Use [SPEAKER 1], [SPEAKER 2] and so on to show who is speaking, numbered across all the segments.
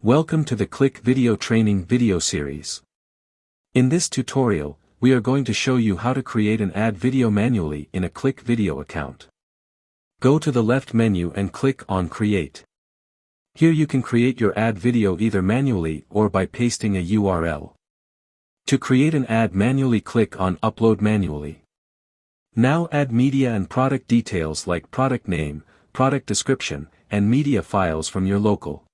[SPEAKER 1] Welcome to the Click Video Training video series. In this tutorial, we are going to show you how to create an ad video manually in a Click Video account. Go to the left menu and click on Create. Here you can create your ad video either manually or by pasting a URL. To create an ad manually, click on Upload Manually. Now add media and product details like product name, product description, and media files from your local.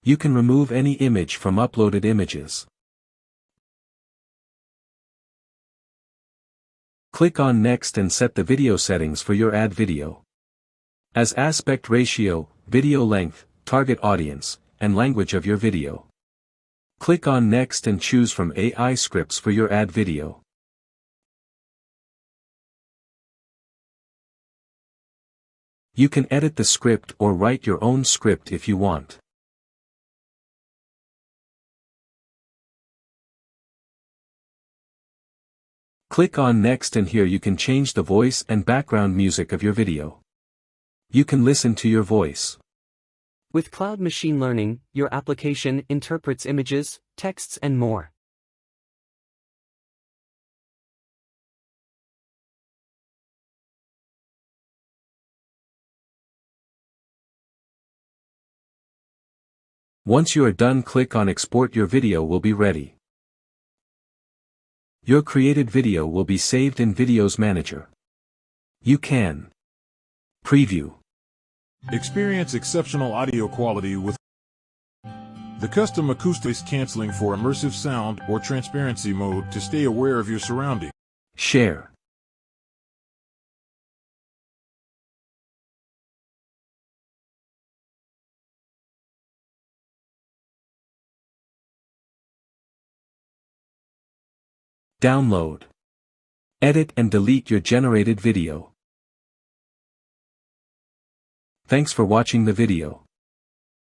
[SPEAKER 1] You can remove any image from uploaded images. Click on Next and set the video settings for your ad video. As aspect ratio, video length, target audience, and language of your video. Click on Next and choose from AI scripts for your ad video. You can edit the script or write your own script if you want. Click on Next and here you can change the voice and background music of your video. You can listen to your voice.
[SPEAKER 2] With cloud machine learning, your application interprets images, texts and more.
[SPEAKER 1] Once you are done, click on Export. Your video will be ready. Your created video will be saved in Videos Manager. You can preview.
[SPEAKER 3] Experience exceptional audio quality with the custom acoustic canceling for immersive sound or transparency mode to stay aware of your surroundings.
[SPEAKER 1] Share. Download. Edit and delete your generated video. Thanks for watching the video.